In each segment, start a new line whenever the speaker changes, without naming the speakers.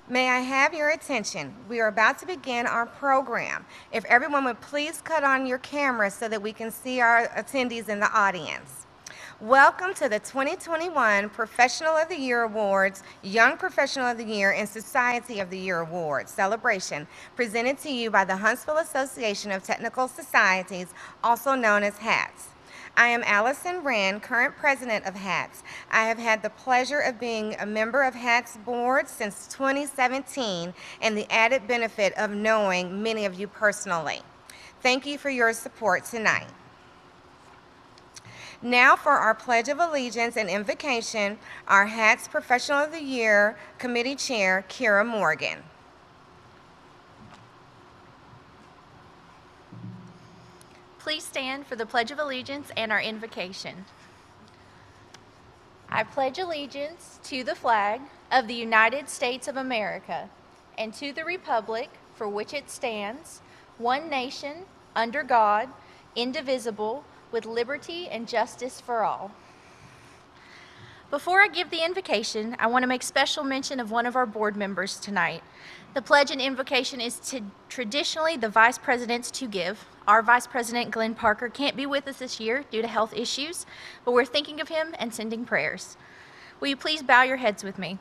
May I have your attention? We are about to begin our program. If everyone would please cut on your cameras so that we can see our attendees in the audience. Welcome to the 2021 Professional of the Year Awards, Young Professional of the Year, and Society of the Year Awards celebration, presented to you by the Huntsville Association of Technical Societies, also known as HATS. I am Allison Wren, current president of HATS. I have had the pleasure of being a member of HATS board since 2017 and the added benefit of knowing many of you personally. Thank you for your support tonight. Now for our Pledge of Allegiance and invocation, our HATS Professional of the Year Committee Chair, Kira Morgan.
Please stand for the Pledge of Allegiance and our invocation. I pledge allegiance to the flag of the United States of America and to the republic for which it stands, one nation, under God, indivisible, with liberty and justice for all. Before I give the invocation, I want to make special mention of one of our board members tonight. The pledge and invocation is traditionally the vice presidents to give. Our vice president, Glenn Parker, can't be with us this year due to health issues, but we're thinking of him and sending prayers. Will you please bow your heads with me?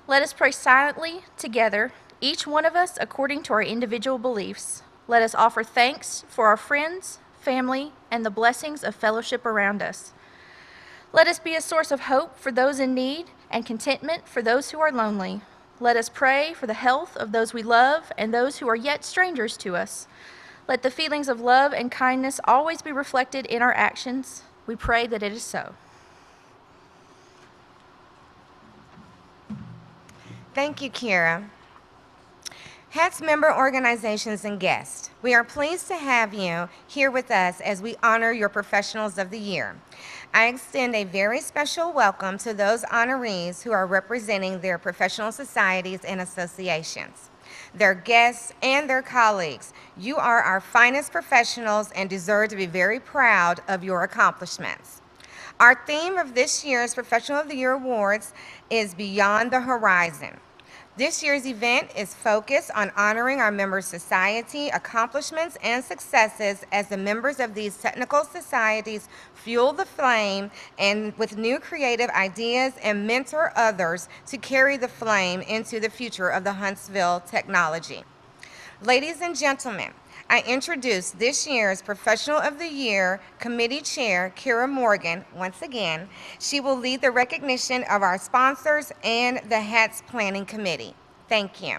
Let us pray silently together, each one of us according to our individual beliefs. Let us offer thanks for our friends, family, and the blessings of fellowship around us. Let us be a source of hope for those in need and contentment for those who are lonely. Let us pray for the health of those we love and those who are yet strangers to us. Let the feelings of love and kindness always be reflected in our actions. We pray that it is so.
Thank you, Kira. HATS member organizations and guests, we are pleased to have you here with us as we honor your Professionals of the Year. I extend a very special welcome to those honorees who are representing their professional societies and associations, their guests, and their colleagues. You are our finest professionals and deserve to be very proud of your accomplishments. Our theme of this year's Professional of the Year Awards is Beyond the Horizon. This year's event is focused on honoring our member society accomplishments and successes as the members of these technical societies fuel the flame and with new creative ideas and mentor others to carry the flame into the future of the Huntsville technology. Ladies and gentlemen, I introduce this year's Professional of the Year Committee Chair, Kira Morgan, once again. She will lead the recognition of our sponsors and the HATS Planning Committee. Thank you.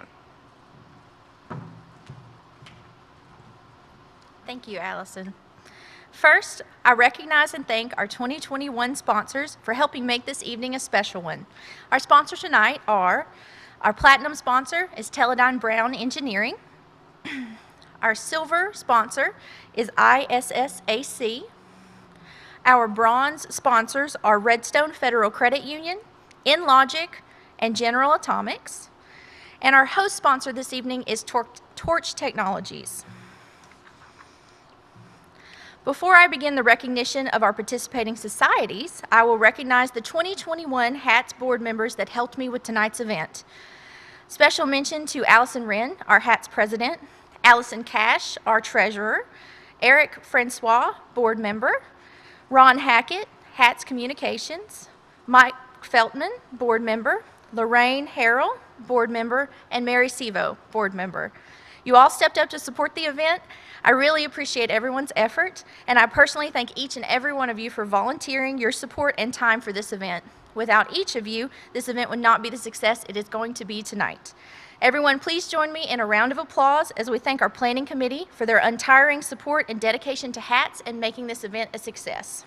Thank you, Allison. First, I recognize and thank our 2021 sponsors for helping make this evening a special one. Our sponsors tonight are, our platinum sponsor is Teledyne Brown Engineering. Our silver sponsor is ISSAC. Our bronze sponsors are Redstone Federal Credit Union, InLogic, and General Atomics. And our host sponsor this evening is Torch Technologies. Before I begin the recognition of our participating societies, I will recognize the 2021 HATS board members that helped me with tonight's event. Special mention to Allison Wren, our HATS president, Allison Cash, our treasurer, Eric Francois, board member, Ron Hackett, HATS Communications, Mike Feltman, board member, Lorraine Harrell, board member, and Mary Sevo, board member. You all stepped up to support the event. I really appreciate everyone's effort, and I personally thank each and every one of you for volunteering your support and time for this event. Without each of you, this event would not be the success it is going to be tonight. Everyone, please join me in a round of applause as we thank our planning committee for their untiring support and dedication to HATS and making this event a success.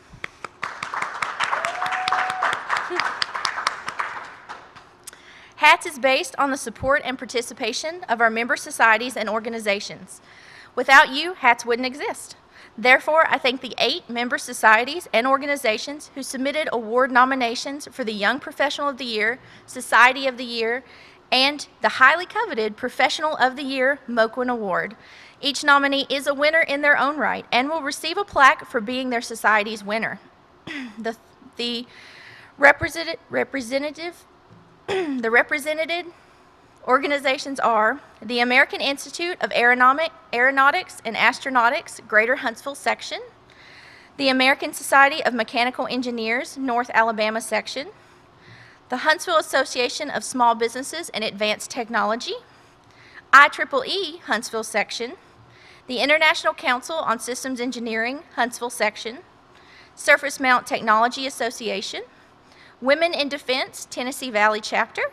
HATS is based on the support and participation of our member societies and organizations. Without you, HATS wouldn't exist. Therefore, I thank the 8 member societies and organizations who submitted award nominations for the Young Professional of the Year, Society of the Year, and the highly coveted Professional of the Year Moquin Award. Each nominee is a winner in their own right and will receive a plaque for being their society's winner. The represented Organizations are the American Institute of Aeronautics and Astronautics, Greater Huntsville Section, the American Society of Mechanical Engineers, North Alabama Section, the Huntsville Association of Small Businesses and Advanced Technology, IEEE Huntsville Section, the International Council on Systems Engineering, Huntsville Section, Surface Mount Technology Association, Women in Defense, Tennessee Valley Chapter,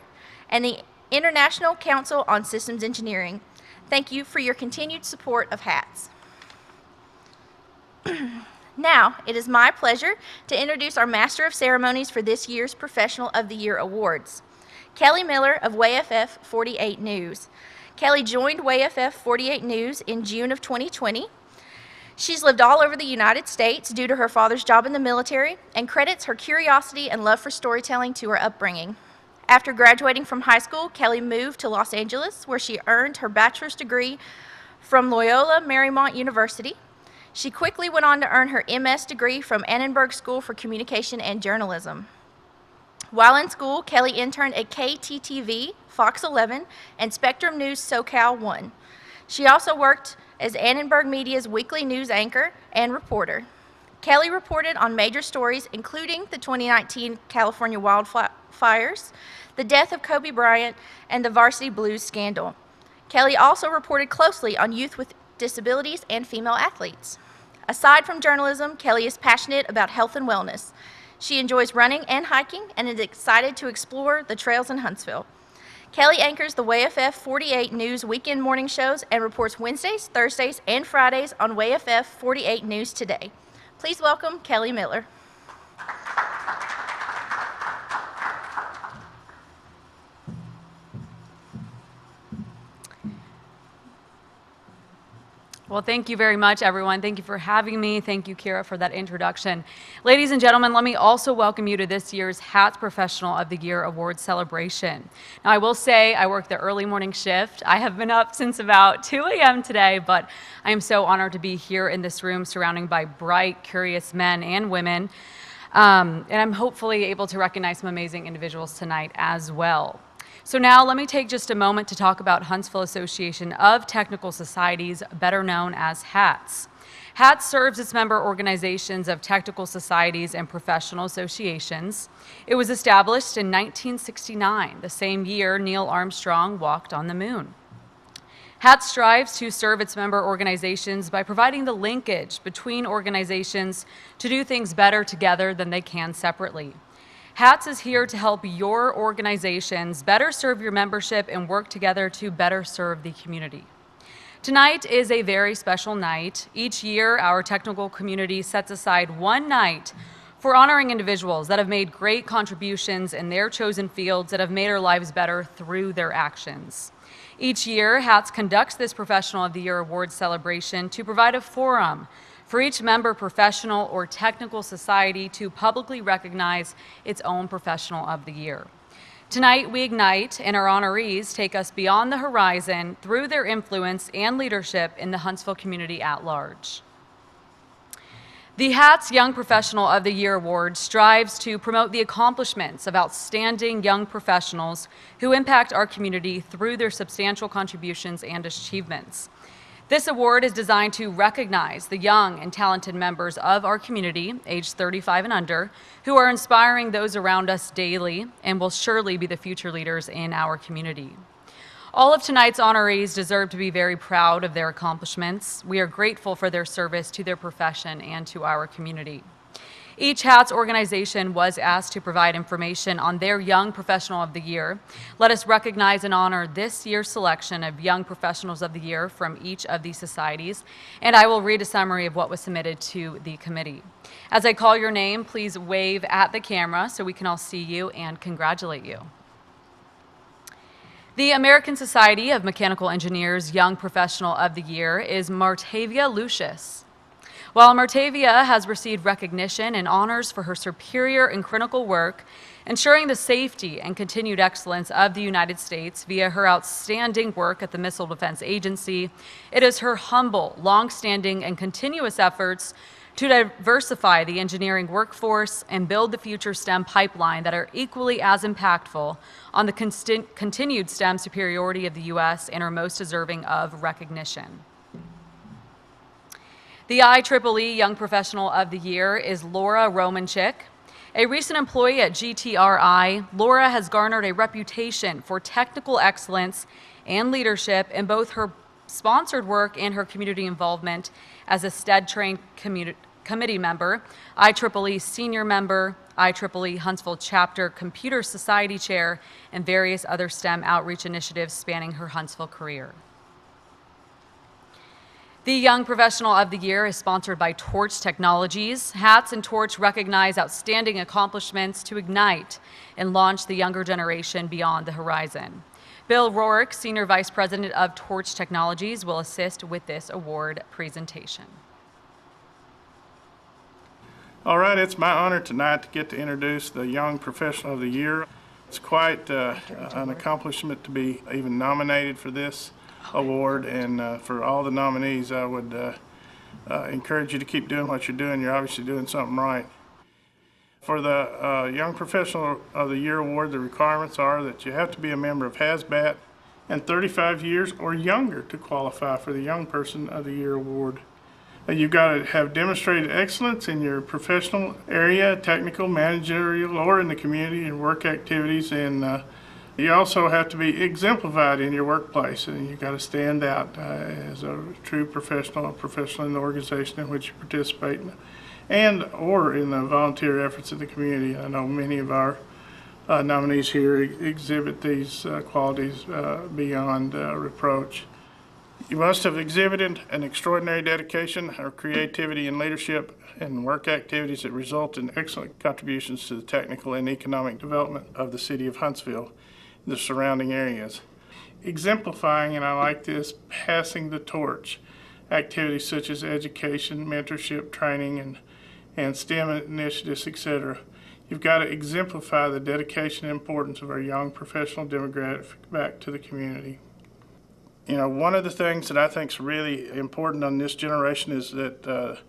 and the International Council on Systems Engineering. Thank you for your continued support of HATS. Now, it is my pleasure to introduce our Master of Ceremonies for this year's Professional of the Year Awards, Kelly Miller of WAFF 48 News. Kelly joined WAFF 48 News in June of 2020. She's lived all over the United States due to her father's job in the military and credits her curiosity and love for storytelling to her upbringing. After graduating from high school, Kelly moved to Los Angeles, where she earned her bachelor's degree from Loyola Marymount University. She quickly went on to earn her MS degree from Annenberg School for Communication and Journalism. While in school, Kelly interned at KTTV, Fox 11, and Spectrum News SoCal 1. She also worked as Annenberg Media's weekly news anchor and reporter. Kelly reported on major stories including the 2019 California wildfires, the death of Kobe Bryant, and the Varsity Blues scandal. Kelly also reported closely on youth with disabilities and female athletes. Aside from journalism, Kelly is passionate about health and wellness. She enjoys running and hiking and is excited to explore the trails in Huntsville. Kelly anchors the WAFF 48 News weekend morning shows and reports Wednesdays, Thursdays, and Fridays on WAFF 48 News Today. Please welcome Kelly Miller.
Well, thank you very much, everyone. Thank you for having me. Thank you, Kira, for that introduction. Ladies and gentlemen, let me also welcome you to this year's HATS Professional of the Year Award celebration. Now, I will say I work the early morning shift. I have been up since about 2 a.m. today, but I am so honored to be here in this room surrounded by bright, curious men and women. And I'm hopefully able to recognize some amazing individuals tonight as well. So now let me take just a moment to talk about Huntsville Association of Technical Societies, better known as HATS. HATS serves its member organizations of technical societies and professional associations. It was established in 1969, the same year Neil Armstrong walked on the moon. HATS strives to serve its member organizations by providing the linkage between organizations to do things better together than they can separately. HATS is here to help your organizations better serve your membership and work together to better serve the community. Tonight is a very special night. Each year, our technical community sets aside one night for honoring individuals that have made great contributions in their chosen fields that have made our lives better through their actions. Each year, HATS conducts this Professional of the Year Award celebration to provide a forum for each member professional or technical society to publicly recognize its own Professional of the Year. Tonight, we ignite, and our honorees take us beyond the horizon through their influence and leadership in the Huntsville community at large. The HATS Young Professional of the Year Award strives to promote the accomplishments of outstanding young professionals who impact our community through their substantial contributions and achievements. This award is designed to recognize the young and talented members of our community, aged 35 and under, who are inspiring those around us daily and will surely be the future leaders in our community. All of tonight's honorees deserve to be very proud of their accomplishments. We are grateful for their service to their profession and to our community. Each HATS organization was asked to provide information on their Young Professional of the Year. Let us recognize and honor this year's selection of Young Professionals of the Year from each of these societies, and I will read a summary of what was submitted to the committee. As I call your name, please wave at the camera so we can all see you and congratulate you. The American Society of Mechanical Engineers Young Professional of the Year is Martavia Lucius. While Martavia has received recognition and honors for her superior and critical work, ensuring the safety and continued excellence of the United States via her outstanding work at the Missile Defense Agency, it is her humble, long-standing, and continuous efforts to diversify the engineering workforce and build the future STEM pipeline that are equally as impactful on the continued STEM superiority of the U.S. and are most deserving of recognition. The IEEE Young Professional of the Year is Laura Romanchik. A recent employee at GTRI, Laura has garnered a reputation for technical excellence and leadership in both her sponsored work and her community involvement as a STED-trained committee member, IEEE senior member, IEEE Huntsville Chapter Computer Society Chair, and various other STEM outreach initiatives spanning her Huntsville career. The Young Professional of the Year is sponsored by Torch Technologies. Hats and Torch recognize outstanding accomplishments to ignite and launch the younger generation beyond the horizon. Bill Rourke, Senior Vice President of Torch Technologies, will assist with this award presentation.
All right, it's my honor tonight to get to introduce the Young Professional of the Year. It's quite an accomplishment to be even nominated for this award, and for all the nominees, I would encourage you to keep doing what you're doing. You're obviously doing something right. For the Young Professional of the Year award, the requirements are that you have to be a member of HAZBAT and 35 years or younger to qualify for the Young Person of the Year award. You've got to have demonstrated excellence in your professional area, technical, managerial, or in the community and work activities, and you also have to be exemplified in your workplace, and you've got to stand out as a true professional in the organization in which you participate, and or in the volunteer efforts of the community. I know many of our nominees here exhibit these qualities beyond reproach. You must have exhibited an extraordinary dedication or creativity in leadership and work activities that result in excellent contributions to the technical and economic development of the city of Huntsville and the surrounding areas. Exemplifying, and I like this, passing the torch, activities such as education, mentorship, training, and STEM initiatives, etc. You've got to exemplify the dedication and importance of our young professional demographic back to the community. You know, one of the things that I think is really important on this generation is that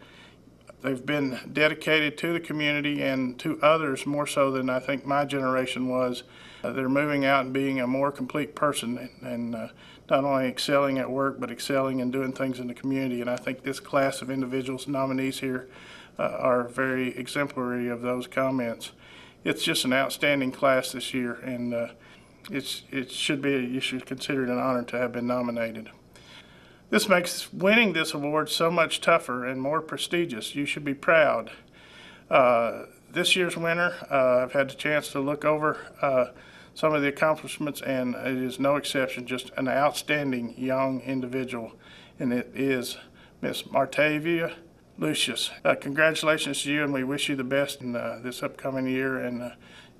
they've been dedicated to the community and to others more so than I think my generation was. They're moving out and being a more complete person and not only excelling at work but excelling and doing things in the community. And I think this class of individuals, nominees here, are very exemplary of those comments. It's just an outstanding class this year, and you should consider it an honor to have been nominated. This makes winning this award so much tougher and more prestigious. You should be proud. This year's winner, I've had the chance to look over some of the accomplishments, and it is no exception, just an outstanding young individual, and it is Miss Martavia Lucius. Congratulations to you, and we wish you the best in this upcoming year, and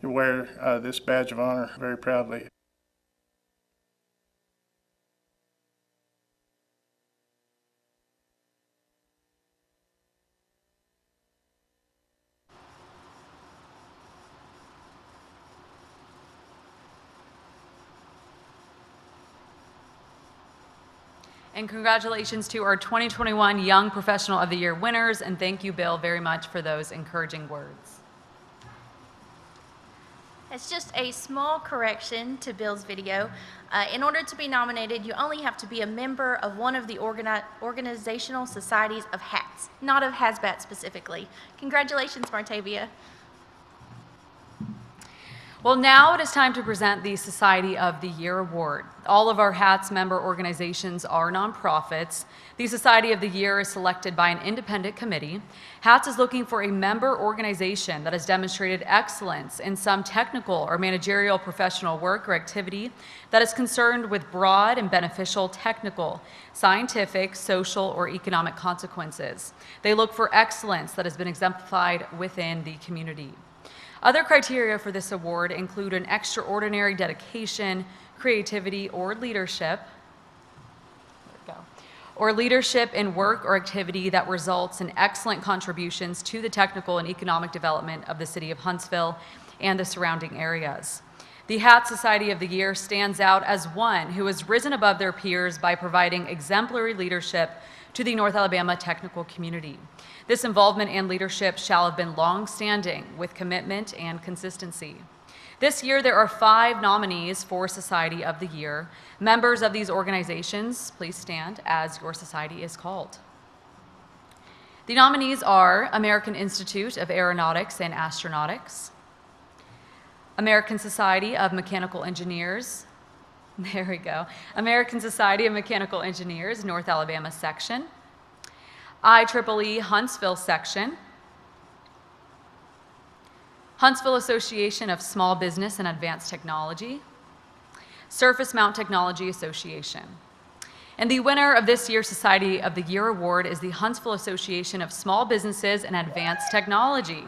you wear this badge of honor very proudly.
And congratulations to our 2021 Young Professional of the Year winners, and thank you, Bill, very much for those encouraging words.
It's just a small correction to Bill's video. In order to be nominated, you only have to be a member of one of the organizational societies of HATS, not of HAZBAT specifically. Congratulations, Martavia.
Well, now it is time to present the Society of the Year Award. All of our HATS member organizations are nonprofits. The Society of the Year is selected by an independent committee. HATS is looking for a member organization that has demonstrated excellence in some technical or managerial professional work or activity that is concerned with broad and beneficial technical, scientific, social, or economic consequences. They look for excellence that has been exemplified within the community. Other criteria for this award include an extraordinary dedication, creativity, or leadership. Or leadership in work or activity that results in excellent contributions to the technical and economic development of the city of Huntsville and the surrounding areas. The Hat Society of the Year stands out as one who has risen above their peers by providing exemplary leadership to the North Alabama technical community. This involvement and leadership shall have been long-standing with commitment and consistency. This year, there are 5 nominees for Society of the Year. Members of these organizations, please stand as your society is called. The nominees are American Institute of Aeronautics and Astronautics, American Society of Mechanical Engineers, there we go, American Society of Mechanical Engineers, North Alabama Section, IEEE Huntsville Section, Huntsville Association of Small Business and Advanced Technology, Surface Mount Technology Association. And the winner of this year's Society of the Year Award is the Huntsville Association of Small Businesses and Advanced Technology.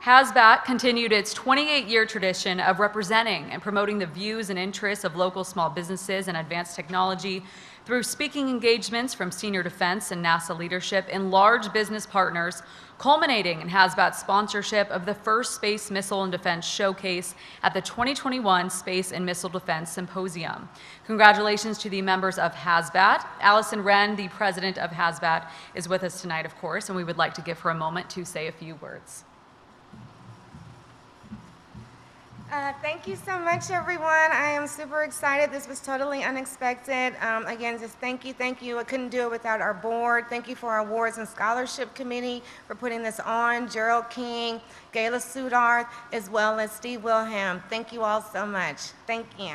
HASBAT continued its 28-year tradition of representing and promoting the views and interests of local small businesses and advanced technology through speaking engagements from senior defense and NASA leadership and large business partners, culminating in HASBAT's sponsorship of the first Space Missile and Defense Showcase at the 2021 Space and Missile Defense Symposium. Congratulations to the members of HASBAT. Allison Wren, the president of HASBAT, is with us tonight, of course, and we would like to give her a moment to say a few words.
Thank you so much, everyone. I am super excited. This was totally unexpected. Again, just thank you. I couldn't do it without our board. Thank you for our Awards and Scholarship Committee for putting this on, Gerald King, Gayla Sudarth, as well as Steve Wilhelm. Thank you all so much. Thank you.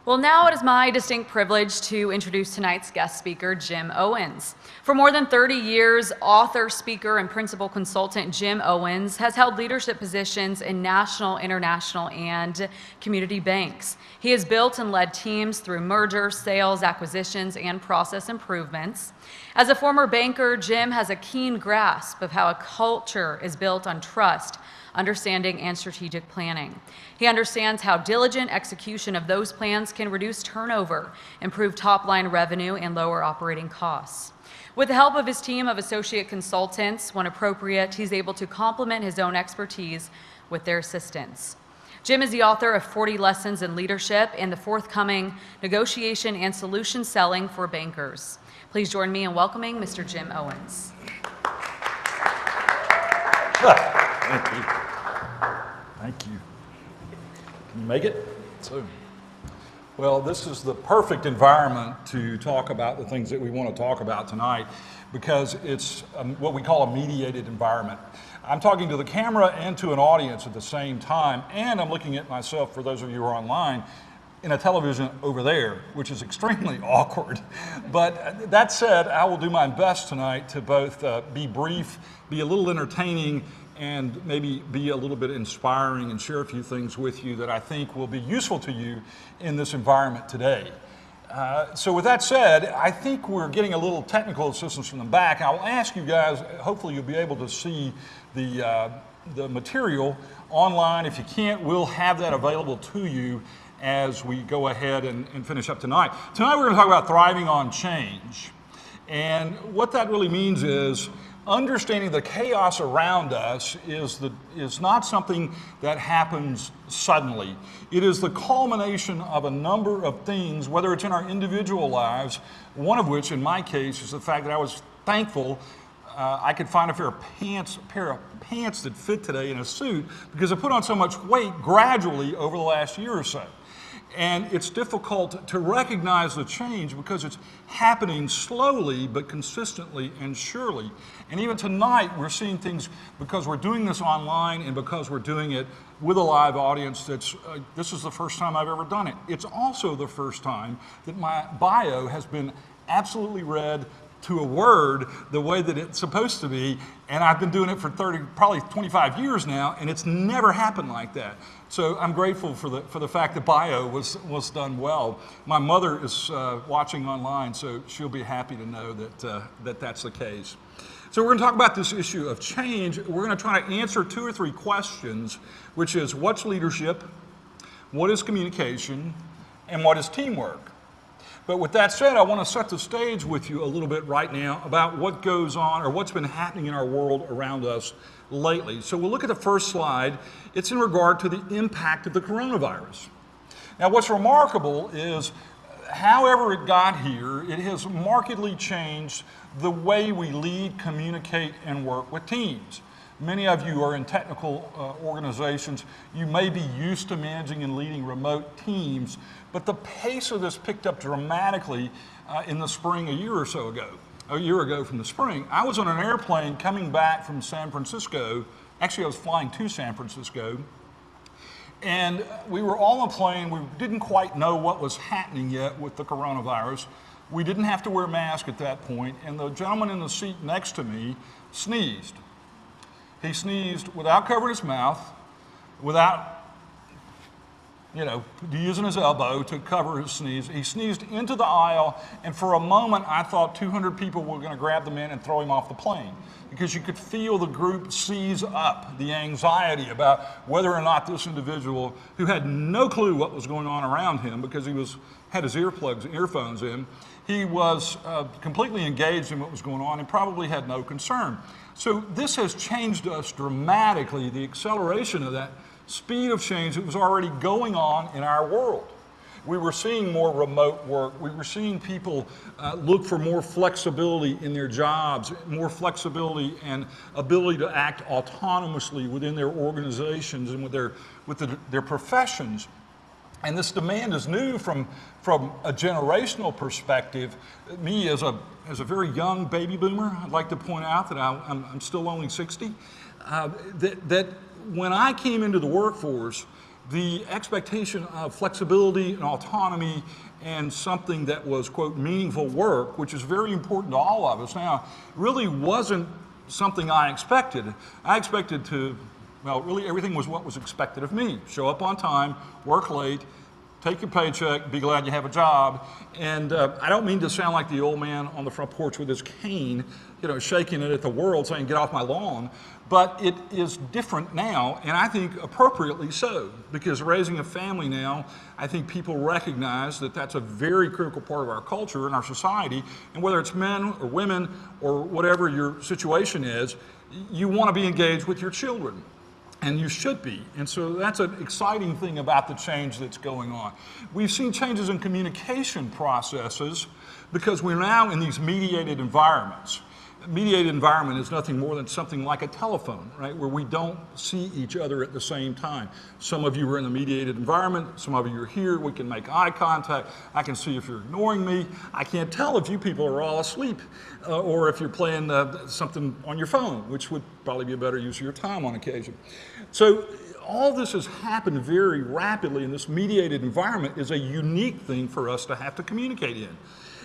Well, now it is my distinct privilege to introduce tonight's guest speaker, Jim Owens. For more than 30 years, author, speaker, and principal consultant Jim Owens has held leadership positions in national, international, and community banks. He has built and led teams through mergers, sales, acquisitions, and process improvements. As a former banker, Jim has a keen grasp of how a culture is built on trust, understanding, and strategic planning. He understands how diligent execution of those plans can reduce turnover, improve top-line revenue, and lower operating costs. With the help of his team of associate consultants, when appropriate, he's able to complement his own expertise with their assistance. Jim is the author of 40 Lessons in Leadership and the forthcoming Negotiation and Solution Selling for Bankers. Please join me in welcoming Mr. Jim Owens.
Thank you. Thank you. Can you make it? Well, this is the perfect environment to talk about the things that we want to talk about tonight because it's what we call a mediated environment. I'm talking to the camera and to an audience at the same time, and I'm looking at myself, for those of you who are online, in a television over there, which is extremely awkward. But that said, I will do my best tonight to both be brief, be a little entertaining, and maybe be a little bit inspiring and share a few things with you that I think will be useful to you in this environment today. So with that said, I think we're getting a little technical assistance from the back. I'll ask you guys, hopefully you'll be able to see the material online. If you can't, we'll have that available to you as we go ahead and finish up tonight. Tonight we're going to talk about thriving on change. And what that really means is understanding the chaos around us is not something that happens suddenly. It is the culmination of a number of things, whether it's in our individual lives, one of which in my case is the fact that I was thankful I could find a pair of pants that fit today in a suit because I put on so much weight gradually over the last year or so. And it's difficult to recognize the change because it's happening slowly but consistently and surely. And even tonight we're seeing things because we're doing this online and because we're doing it with a live audience this is the first time I've ever done it. It's also the first time that my bio has been absolutely read to a word the way that it's supposed to be, and I've been doing it for probably 25 years now, and it's never happened like that. So I'm grateful for the fact that bio was done well. My mother is watching online, so she'll be happy to know that that's the case. So we're going to talk about this issue of change. We're going to try to answer 2 or 3 questions, which is what's leadership, what is communication, and what is teamwork? But with that said, I want to set the stage with you a little bit right now about what goes on or what's been happening in our world around us lately. So we'll look at the first slide. It's in regard to the impact of the coronavirus. Now what's remarkable is however it got here, it has markedly changed the way we lead, communicate, and work with teams. Many of you are in technical organizations. You may be used to managing and leading remote teams, but the pace of this picked up dramatically in the spring a year ago from the spring. I was on an airplane coming back from San Francisco. Actually, I was flying to San Francisco. And we were all on a plane. We didn't quite know what was happening yet with the coronavirus. We didn't have to wear masks at that point, and the gentleman in the seat next to me sneezed. He sneezed without covering his mouth, without, using his elbow to cover his sneeze. He sneezed into the aisle, and for a moment I thought 200 people were going to grab the man and throw him off the plane, because you could feel the group seize up, the anxiety about whether or not this individual, who had no clue what was going on around him because he had his earphones in, he was completely engaged in what was going on and probably had no concern. So this has changed us dramatically, the acceleration of that speed of change that was already going on in our world. We were seeing more remote work. We were seeing people look for more flexibility in their jobs, more flexibility and ability to act autonomously within their organizations and with their professions. And this demand is new from a generational perspective. Me, as a very young baby boomer, I'd like to point out that I'm still only 60, that when I came into the workforce, the expectation of flexibility and autonomy and something that was, quote, meaningful work, which is very important to all of us now, really wasn't something I expected. I expected to, well, really everything was what was expected of me. Show up on time, work late, take your paycheck, be glad you have a job. And I don't mean to sound like the old man on the front porch with his cane, shaking it at the world saying, get off my lawn. But it is different now, and I think appropriately so, because raising a family now, I think people recognize that that's a very critical part of our culture and our society, and whether it's men or women or whatever your situation is, you want to be engaged with your children, and you should be. And so that's an exciting thing about the change that's going on. We've seen changes in communication processes because we're now in these mediated environments. A mediated environment is nothing more than something like a telephone, right, where we don't see each other at the same time. Some of you are in the mediated environment, some of you are here, we can make eye contact, I can see if you're ignoring me, I can't tell if you people are all asleep, or if you're playing something on your phone, which would probably be a better use of your time on occasion. So all this has happened very rapidly, and this mediated environment is a unique thing for us to have to communicate in.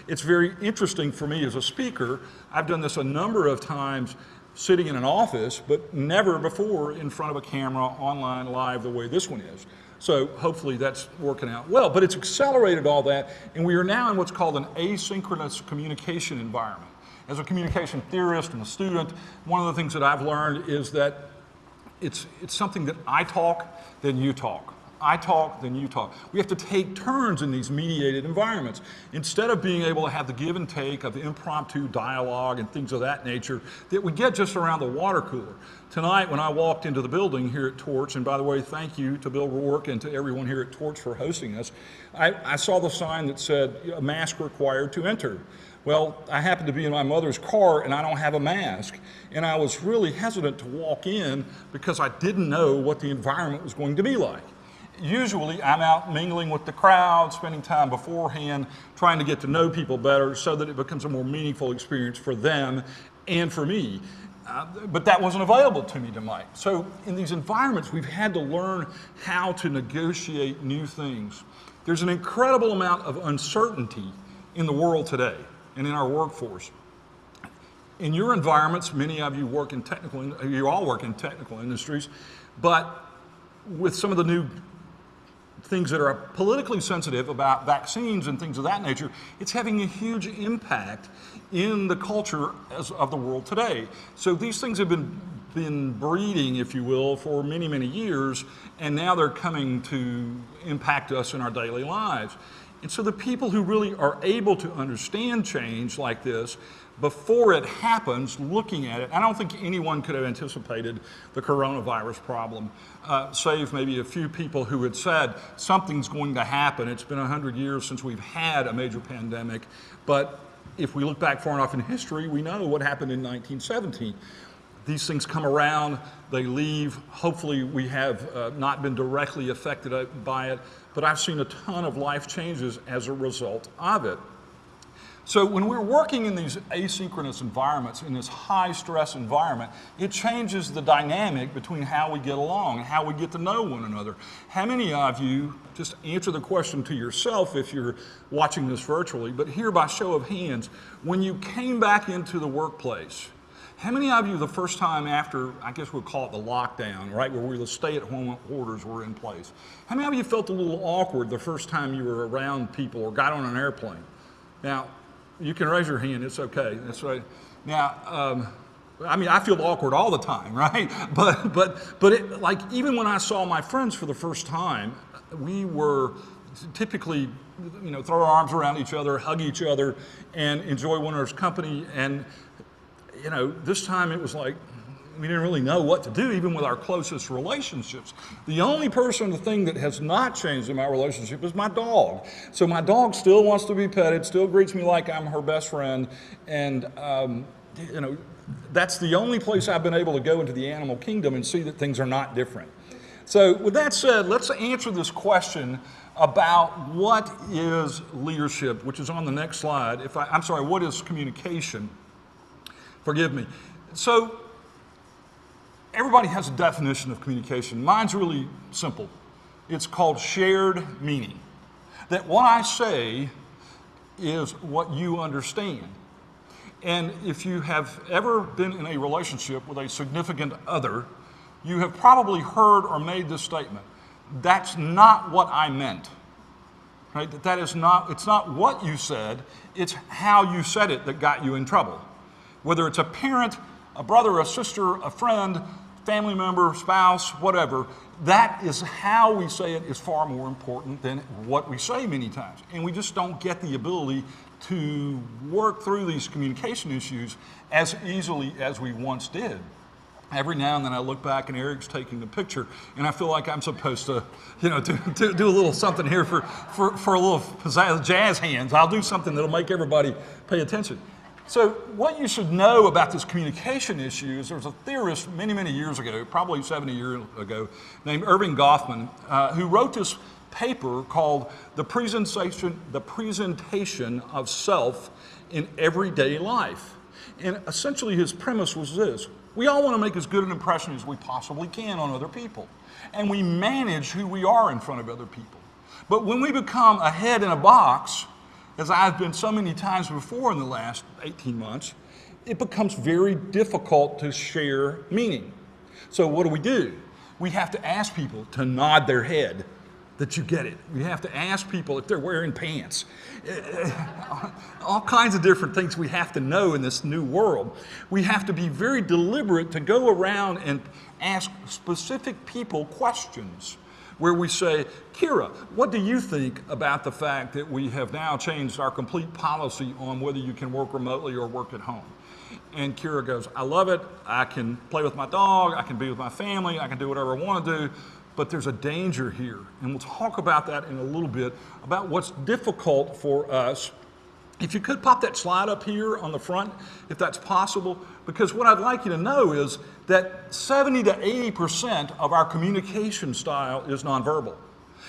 It's very interesting for me as a speaker. I've done this a number of times sitting in an office, but never before in front of a camera, online, live, the way this one is. So hopefully that's working out well. But it's accelerated all that, and we are now in what's called an asynchronous communication environment. As a communication theorist and a student, one of the things that I've learned is that it's something that I talk, then you talk. I talk, then you talk. We have to take turns in these mediated environments. Instead of being able to have the give and take of impromptu dialogue and things of that nature that we get just around the water cooler. Tonight, when I walked into the building here at Torch, and by the way, thank you to Bill Rourke and to everyone here at Torch for hosting us, I saw the sign that said, "A mask required to enter." Well, I happened to be in my mother's car and I don't have a mask. And I was really hesitant to walk in because I didn't know what the environment was going to be like. Usually I'm out mingling with the crowd, spending time beforehand, trying to get to know people better so that it becomes a more meaningful experience for them and for me. But that wasn't available to me tonight. So in these environments, we've had to learn how to negotiate new things. There's an incredible amount of uncertainty in the world today and in our workforce. In your environments, many of you work in you all work in technical industries, but with some of the new things that are politically sensitive about vaccines and things of that nature, it's having a huge impact in the culture of the world today. So these things have been breeding, if you will, for many, many years, and now they're coming to impact us in our daily lives. And so the people who really are able to understand change like this before it happens, looking at it, I don't think anyone could have anticipated the coronavirus problem, save maybe a few people who had said something's going to happen. It's been 100 years since we've had a major pandemic, but if we look back far enough in history, we know what happened in 1917. These things come around, they leave. Hopefully we have not been directly affected by it, but I've seen a ton of life changes as a result of it. So when we're working in these asynchronous environments, in this high stress environment, it changes the dynamic between how we get along and how we get to know one another. How many of you, just answer the question to yourself if you're watching this virtually, but here by show of hands, when you came back into the workplace, how many of you the first time after, I guess we'll call it the lockdown, right, where the stay-at-home orders were in place, how many of you felt a little awkward the first time you were around people or got on an airplane? Now, you can raise your hand, it's okay, that's right. Now, I mean, I feel awkward all the time, right? But it, like, even when I saw my friends for the first time, we were typically, you know, throw our arms around each other, hug each other, and enjoy one another's company. And, you know, this time it was like, we didn't really know what to do, even with our closest relationships. The only person, the thing that has not changed in my relationship is my dog. So my dog still wants to be petted, still greets me like I'm her best friend, and you know, that's the only place I've been able to go into the animal kingdom and see that things are not different. So with that said, let's answer this question about what is leadership, which is on the next slide. I'm sorry, what is communication? Forgive me. So everybody has a definition of communication. Mine's really simple. It's called shared meaning. That what I say is what you understand. And if you have ever been in a relationship with a significant other, you have probably heard or made this statement: that's not what I meant. Right? That is not, it's not what you said, it's how you said it that got you in trouble. Whether it's a parent, a brother, a sister, a friend, family member, spouse, whatever, that is how we say it is far more important than what we say many times. And we just don't get the ability to work through these communication issues as easily as we once did. Every now and then I look back and Eric's taking a picture and I feel like I'm supposed to, you know, to do a little something here for a little jazz hands. I'll do something that'll make everybody pay attention. So what you should know about this communication issue is there's a theorist many, many years ago, probably 70 years ago, named Irving Goffman, who wrote this paper called The Presentation of Self in Everyday Life. And essentially his premise was this: we all want to make as good an impression as we possibly can on other people. And we manage who we are in front of other people. But when we become a head in a box, as I've been so many times before in the last 18 months, it becomes very difficult to share meaning. So what do? We have to ask people to nod their head that you get it. We have to ask people if they're wearing pants. All kinds of different things we have to know in this new world. We have to be very deliberate to go around and ask specific people questions, where we say, Kira, what do you think about the fact that we have now changed our complete policy on whether you can work remotely or work at home? And Kira goes, I love it. I can play with my dog. I can be with my family. I can do whatever I want to do. But there's a danger here. And we'll talk about that in a little bit, about what's difficult for us. If you could pop that slide up here on the front, if that's possible, because what I'd like you to know is that 70 to 80% of our communication style is nonverbal.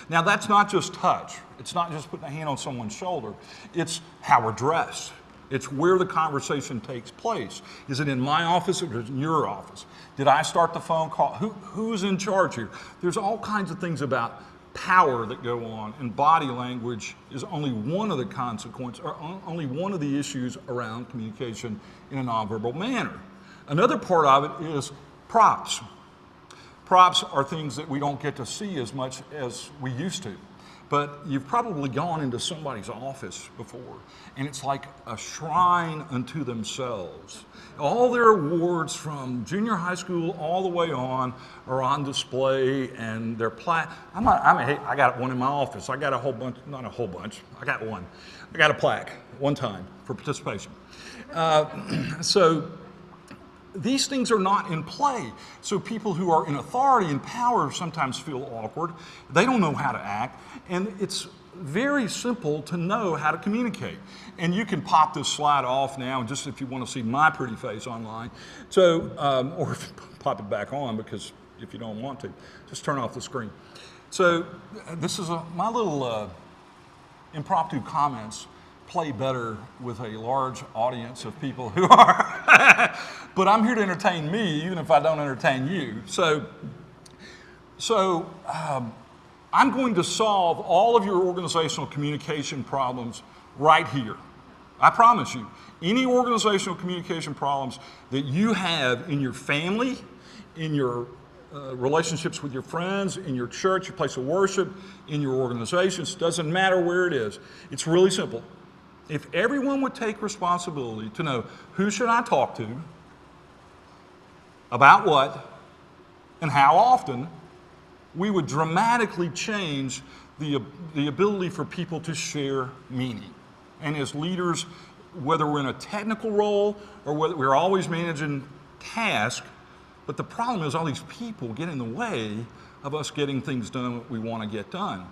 Now that's not just touch. It's not just putting a hand on someone's shoulder. It's how we're dressed. It's where the conversation takes place. Is it in my office or is it in your office? Did I start the phone call? Who's in charge here? There's all kinds of things about power that go on, and body language is only one of the consequences, or only one of the issues around communication in a nonverbal manner. Another part of it is props. Props are things that we don't get to see as much as we used to. But you've probably gone into somebody's office before, and it's like a shrine unto themselves. All their awards from junior high school all the way on are on display, and they're I got one in my office. I got a whole bunch, not a whole bunch, I got one. I got a plaque one time for participation. So these things are not in play. So people who are in authority and power sometimes feel awkward. They don't know how to act. And it's very simple to know how to communicate. And you can pop this slide off now, just if you want to see my pretty face online. So, or pop it back on, because if you don't want to, just turn off the screen. So this is my little impromptu comments play better with a large audience of people who are, but I'm here to entertain me, even if I don't entertain you. So I'm going to solve all of your organizational communication problems right here. I promise you, any organizational communication problems that you have in your family, in your relationships with your friends, in your church, your place of worship, in your organizations, doesn't matter where it is. It's really simple. If everyone would take responsibility to know who should I talk to, about what, and how often, we would dramatically change the ability for people to share meaning. And as leaders, whether we're in a technical role or whether we're always managing tasks, but the problem is all these people get in the way of us getting things done that we want to get done.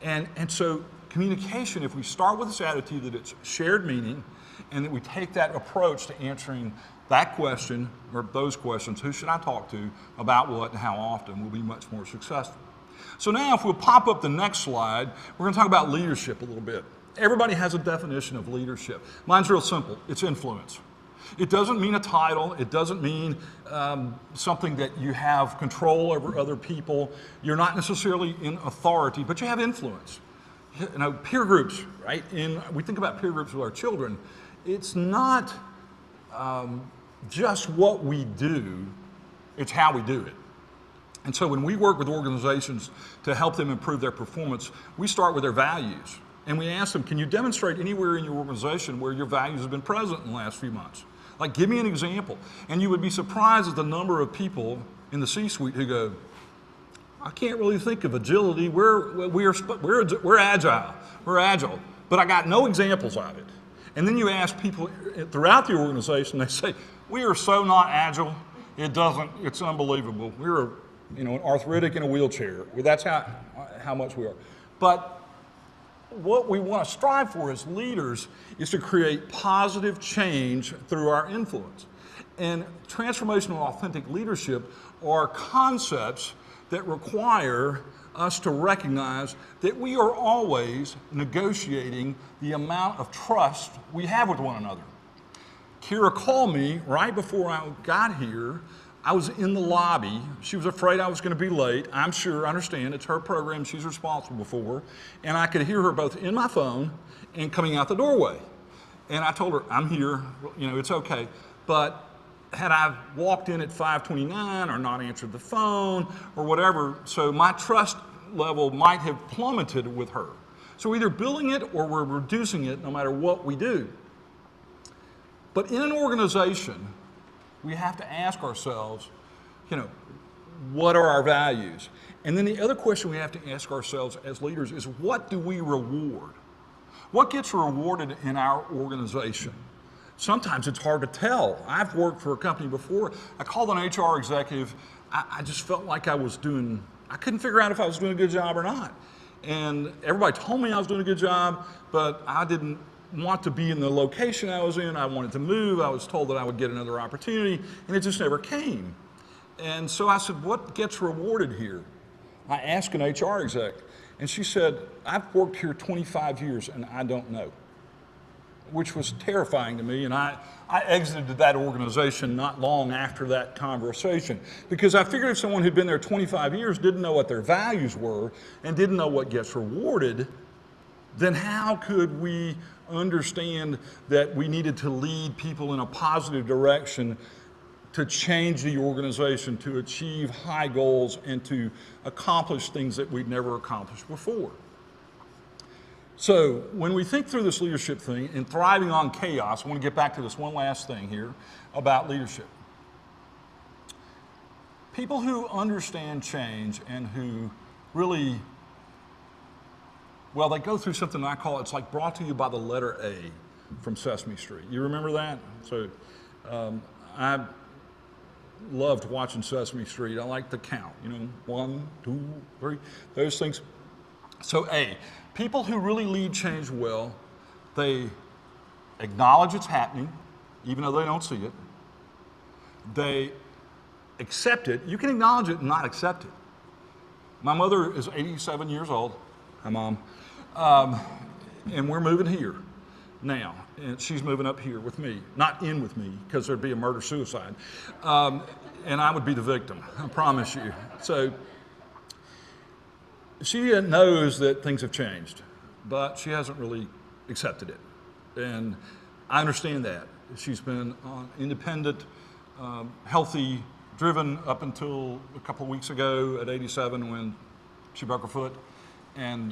And so communication, if we start with this attitude that it's shared meaning, and that we take that approach to answering that question, or those questions, who should I talk to, about what, and how often, we'll be much more successful. So now if we'll pop up the next slide, we're going to talk about leadership a little bit. Everybody has a definition of leadership. Mine's real simple. It's influence. It doesn't mean a title. It doesn't mean something that you have control over other people. You're not necessarily in authority, but you have influence. You know, peer groups, right? We think about peer groups with our children. It's not just what we do, it's how we do it. And so when we work with organizations to help them improve their performance, we start with their values. And we ask them, can you demonstrate anywhere in your organization where your values have been present in the last few months? Like, give me an example. And you would be surprised at the number of people in the C-suite who go, I can't really think of agility. We're agile. We're agile. But I got no examples of it. And then you ask people throughout the organization, they say, we are so not agile, it's unbelievable. We're an arthritic in a wheelchair. That's how much we are. But what we want to strive for as leaders is to create positive change through our influence. And transformational authentic leadership are concepts that require us to recognize that we are always negotiating the amount of trust we have with one another. Kira called me right before I got here. I was in the lobby. She was afraid I was going to be late. I understand, it's her program she's responsible for. And I could hear her both in my phone and coming out the doorway. And I told her, I'm here, it's okay. But had I walked in at 5:29 or not answered the phone or whatever, so my trust level might have plummeted with her. So we're either building it or we're reducing it no matter what we do. But in an organization, we have to ask ourselves, what are our values? And then the other question we have to ask ourselves as leaders is, what do we reward? What gets rewarded in our organization? Sometimes it's hard to tell. I've worked for a company before. I called an HR executive. I just felt like I couldn't figure out if I was doing a good job or not. And everybody told me I was doing a good job, but I didn't want to be in the location I was in. I wanted to move. I was told that I would get another opportunity, and it just never came. And so I said, what gets rewarded here? I asked an HR exec, and she said, I've worked here 25 years, and I don't know, which was terrifying to me. And I exited that organization not long after that conversation, because I figured if someone who'd been there 25 years didn't know what their values were and didn't know what gets rewarded, then how could we understand that we needed to lead people in a positive direction to change the organization, to achieve high goals, and to accomplish things that we'd never accomplished before. So when we think through this leadership thing and thriving on chaos, I want to get back to this one last thing here about leadership. People who understand change and who really, well, they go through something I call, it's like brought to you by the letter A from Sesame Street. You remember that? So I loved watching Sesame Street. I like to count, 1, 2, 3, those things. So A, people who really lead change well, they acknowledge it's happening, even though they don't see it. They accept it. You can acknowledge it and not accept it. My mother is 87 years old. Hi, Mom. And we're moving here now. And she's moving up here with me. Not in with me, because there'd be a murder-suicide. And I would be the victim, I promise you. So she knows that things have changed, but she hasn't really accepted it. And I understand that. She's been independent, healthy, driven up until a couple of weeks ago at 87 when she broke her foot. And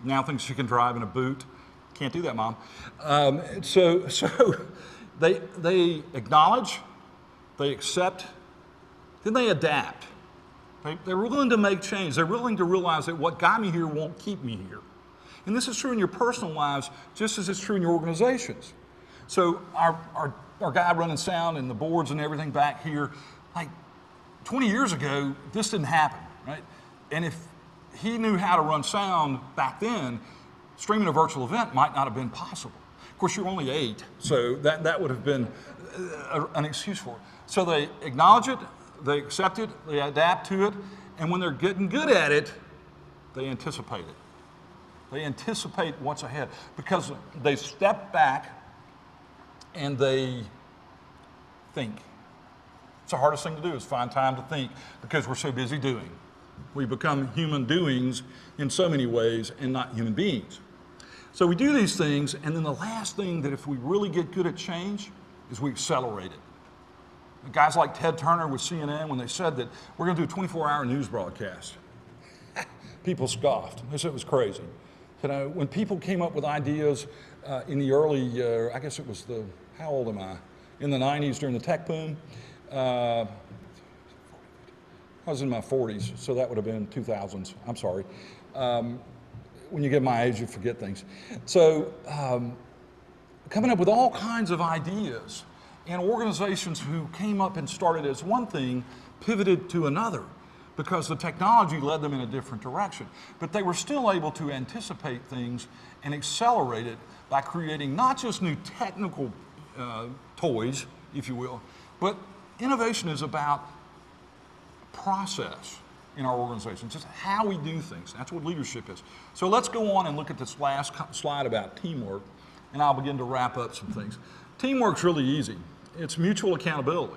now thinks she can drive in a boot. Can't do that, Mom. So they acknowledge, they accept, then they adapt. They're willing to make change. They're willing to realize that what got me here won't keep me here. And this is true in your personal lives just as it's true in your organizations. So our guy running sound and the boards and everything back here, like 20 years ago, this didn't happen, right? And if he knew how to run sound back then, streaming a virtual event might not have been possible. Of course, you're only 8, so that would have been an excuse for it. So they acknowledge it, they accept it, they adapt to it, and when they're getting good at it, they anticipate it. They anticipate what's ahead because they step back and they think. It's the hardest thing to do is find time to think because we're so busy doing. We become human doings in so many ways and not human beings. So we do these things, and then the last thing that if we really get good at change is we accelerate it. Guys like Ted Turner with CNN, when they said that we're going to do a 24-hour news broadcast, people scoffed. They said it was crazy. When people came up with ideas in the early, I guess it was how old am I? In the 90s during the tech boom. I was in my 40s, so that would have been 2000s. I'm sorry. When you get my age, you forget things. So coming up with all kinds of ideas, and organizations who came up and started as one thing pivoted to another because the technology led them in a different direction. But they were still able to anticipate things and accelerate it by creating not just new technical toys, if you will, but innovation is about process in our organization, just how we do things. That's what leadership is. So let's go on and look at this last slide about teamwork, and I'll begin to wrap up some things. Teamwork's really easy. It's mutual accountability.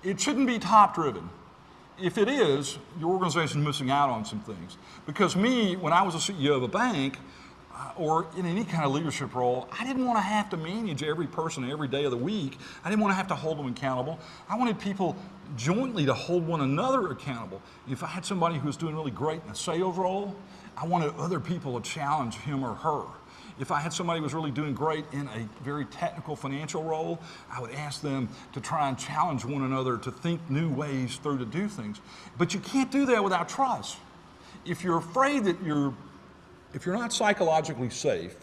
It shouldn't be top-driven. If it is, your organization's missing out on some things. Because me, when I was a CEO of a bank, or in any kind of leadership role, I didn't want to have to manage every person every day of the week. I didn't want to have to hold them accountable. I wanted people jointly to hold one another accountable. If I had somebody who was doing really great in a sales role, I wanted other people to challenge him or her. If I had somebody who was really doing great in a very technical financial role, I would ask them to try and challenge one another to think new ways through to do things. But you can't do that without trust. If you're afraid that if you're not psychologically safe,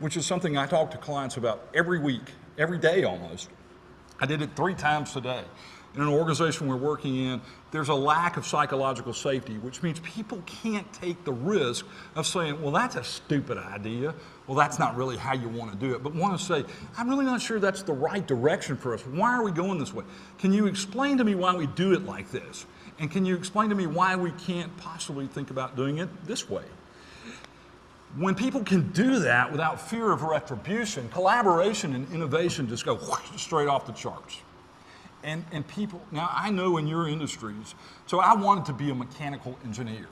which is something I talk to clients about every week, every day almost. I did it 3 times today. In an organization we're working in, there's a lack of psychological safety, which means people can't take the risk of saying, well, that's a stupid idea. Well, that's not really how you want to do it. But want to say, I'm really not sure that's the right direction for us. Why are we going this way? Can you explain to me why we do it like this? And can you explain to me why we can't possibly think about doing it this way? When people can do that without fear of retribution, collaboration and innovation just go straight off the charts. And people, now I know in your industries, so I wanted to be a mechanical engineer.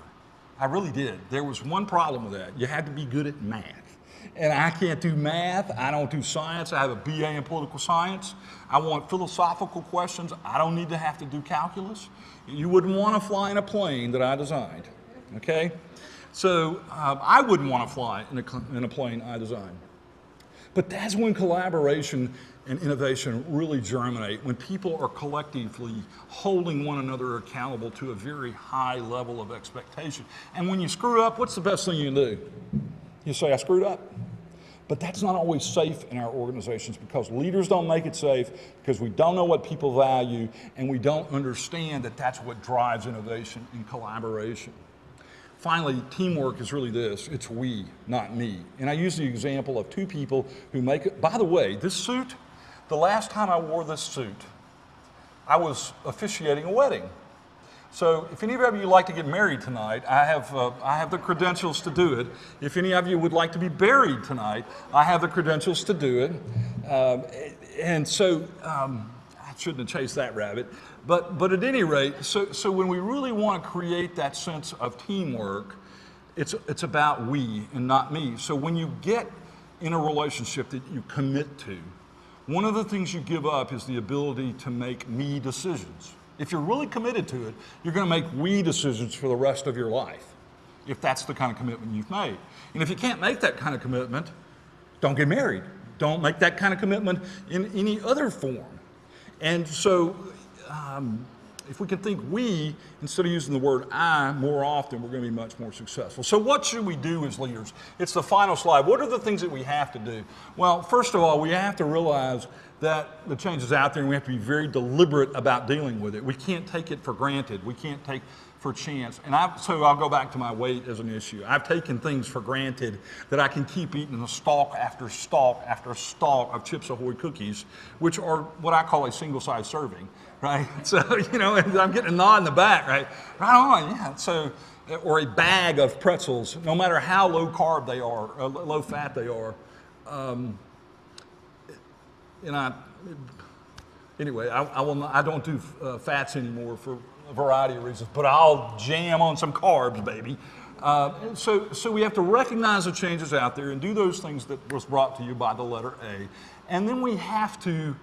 I really did. There was one problem with that. You had to be good at math. And I can't do math. I don't do science. I have a BA in political science. I want philosophical questions. I don't need to have to do calculus. You wouldn't want to fly in a plane that I designed, okay? So I wouldn't want to fly in a plane I designed. But that's when collaboration and innovation really germinate, when people are collectively holding one another accountable to a very high level of expectation. And when you screw up, what's the best thing you can do? You say, I screwed up. But that's not always safe in our organizations because leaders don't make it safe, because we don't know what people value, and we don't understand that that's what drives innovation and collaboration. Finally, teamwork is really this. It's we, not me. And I use the example of two people who make it. By the way, this suit, the last time I wore this suit, I was officiating a wedding. So if any of you would like to get married tonight, I have the credentials to do it. If any of you would like to be buried tonight, I have the credentials to do it. I shouldn't have chased that rabbit. But at any rate, so when we really want to create that sense of teamwork, it's about we and not me. So when you get in a relationship that you commit to, one of the things you give up is the ability to make me decisions. If you're really committed to it, you're going to make we decisions for the rest of your life, if that's the kind of commitment you've made. And if you can't make that kind of commitment, don't get married. Don't make that kind of commitment in any other form. And so if we can think we, instead of using the word I more often, we're going to be much more successful. So what should we do as leaders? It's the final slide. What are the things that we have to do? Well, first of all, we have to realize that the change is out there and we have to be very deliberate about dealing with it. We can't take it for granted. We can't take for chance. And so I'll go back to my weight as an issue. I've taken things for granted that I can keep eating a stalk after stalk after stalk of Chips Ahoy cookies, which are what I call a single-size serving, right? So, and I'm getting a nod in the back, right? Right on, yeah. So, or a bag of pretzels, no matter how low carb they are, or low fat they are. Anyway, I don't do fats anymore for a variety of reasons, but I'll jam on some carbs, baby. So we have to recognize the changes out there and do those things that was brought to you by the letter A. And then we have to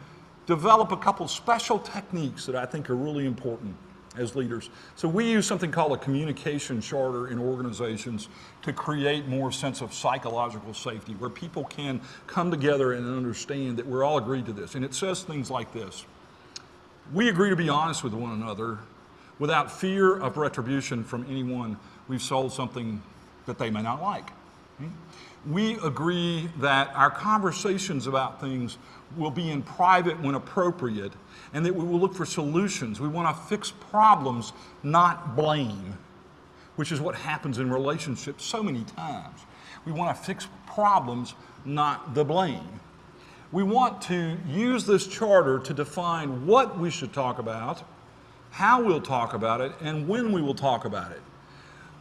develop a couple special techniques that I think are really important as leaders. So we use something called a communication charter in organizations to create more sense of psychological safety, where people can come together and understand that we're all agreed to this. And it says things like this: we agree to be honest with one another without fear of retribution from anyone we've sold something that they may not like. We agree that our conversations about things will be in private when appropriate, and that we will look for solutions. We want to fix problems, not blame, which is what happens in relationships so many times. We want to fix problems, not the blame. We want to use this charter to define what we should talk about, how we'll talk about it, and when we will talk about it.